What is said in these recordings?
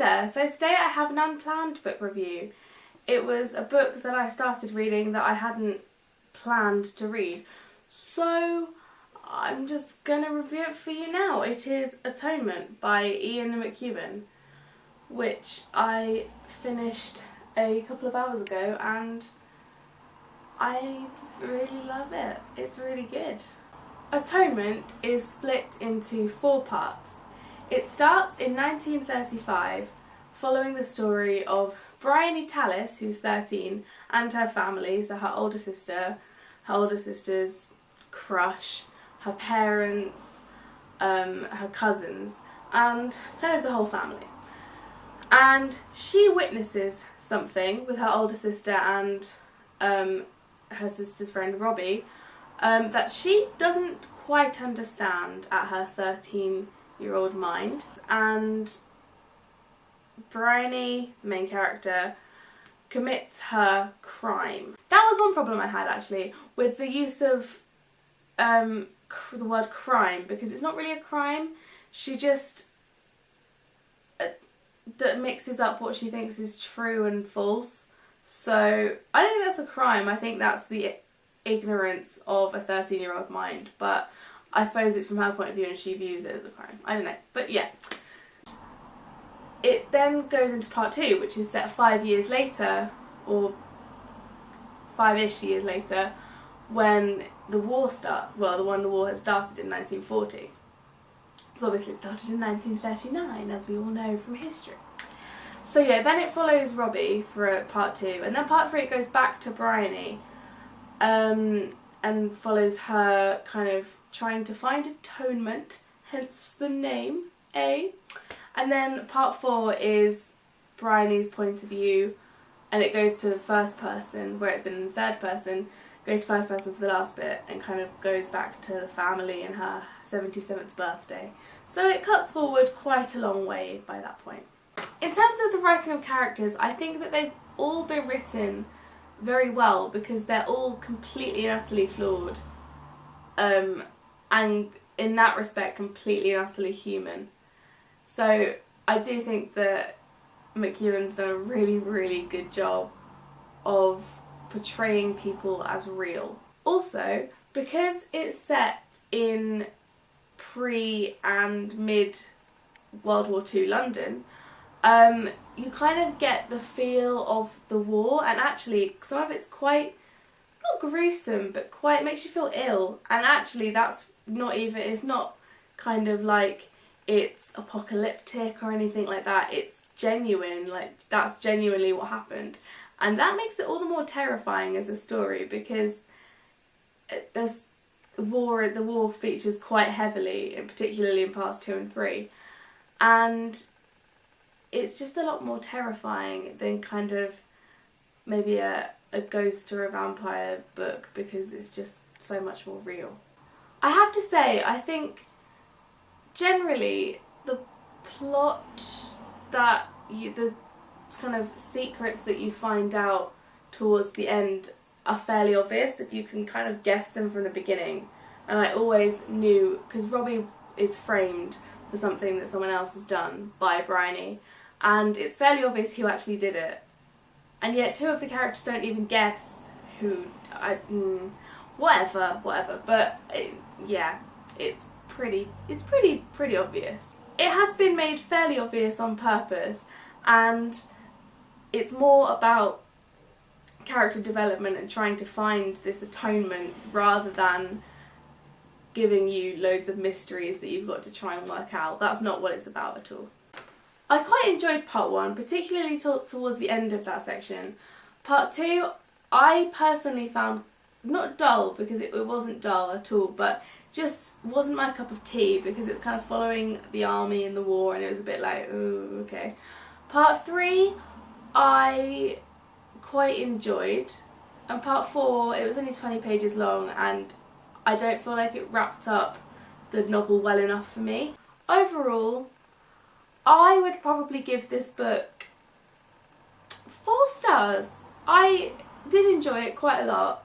there! So today I have an unplanned book review. It was a book that I started reading that I hadn't planned to read. So I'm just going to review it for you now. It is Atonement by Ian McEwan, which I finished a couple of hours ago and I really love it. It's really good. Atonement is split into 4 parts. It starts in 1935, following the story of Bryony Tallis, who's 13, and her family, so her older sister, her older sister's crush, her parents, her cousins, and kind of the whole family. And she witnesses something with her older sister and her sister's friend Robbie that she doesn't quite understand at her 13-year-old mind, and Bryony, the main character, commits her crime. That was one problem I had actually with the use of the word crime, because it's not really a crime. She just mixes up what she thinks is true and false. So I don't think that's a crime. I think that's the ignorance of a 13-year-old mind, but I suppose it's from her point of view and she views it as a crime. I don't know, but yeah. It then goes into part 2, which is set 5 years later, or 5-ish years later, when the war the war had started in 1940. So obviously it started in 1939, as we all know from history. So yeah, then it follows Robbie for part 2, and then part 3 it goes back to Bryony, and follows her kind of trying to find atonement, hence the name, And then part 4 is Bryony's point of view, and it goes to the first person, where it's been in the third person, goes to first person for the last bit, and kind of goes back to the family and her 77th birthday. So it cuts forward quite a long way by that point. In terms of the writing of characters, I think that they've all been written very well, because they're all completely and utterly flawed, and in that respect completely and utterly human. So I do think that McEwan's done a really, really good job of portraying people as real. Also, because it's set in pre- and mid-World War II London, you kind of get the feel of the war, and actually some of it's quite, not gruesome, but quite makes you feel ill. And actually that's not even, it's not kind of like it's apocalyptic or anything like that. It's genuine, like that's genuinely what happened. And that makes it all the more terrifying as a story, because the war features quite heavily, and particularly in parts 2 and 3. And it's just a lot more terrifying than kind of maybe a ghost or a vampire book, because it's just so much more real. I have to say, I think generally the plot that the kind of secrets that you find out towards the end are fairly obvious if you can kind of guess them from the beginning. And I always knew, because Robbie is framed for something that someone else has done by Bryony, and it's fairly obvious who actually did it. And yet 2 of the characters don't even guess who. Whatever. But yeah, it's pretty obvious. It has been made fairly obvious on purpose, and it's more about character development and trying to find this atonement, rather than giving you loads of mysteries that you've got to try and work out. That's not what it's about at all. I quite enjoyed part 1, particularly towards the end of that section. Part 2, I personally found not dull, because it wasn't dull at all, but just wasn't my cup of tea, because it was kind of following the army in the war, and it was a bit like, ooh, okay. Part 3, I quite enjoyed, and part 4, it was only 20 pages long, and I don't feel like it wrapped up the novel well enough for me. Overall, I would probably give this book 4 stars. I did enjoy it quite a lot.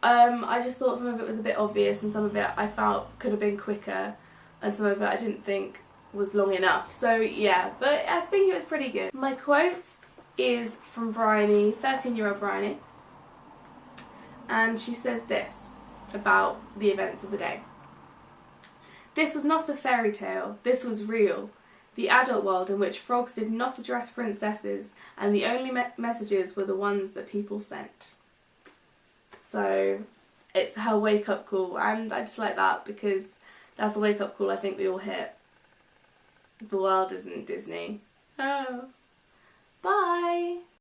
I just thought some of it was a bit obvious, and some of it I felt could have been quicker, and some of it I didn't think was long enough. So yeah, but I think it was pretty good. My quote is from Bryony, 13-year-old Bryony, and she says this about the events of the day. "This was not a fairy tale, this was real. The adult world in which frogs did not address princesses, and the only messages were the ones that people sent." So it's her wake-up call, and I just like that because that's a wake-up call I think we all hit. The world isn't Disney. Oh. Bye!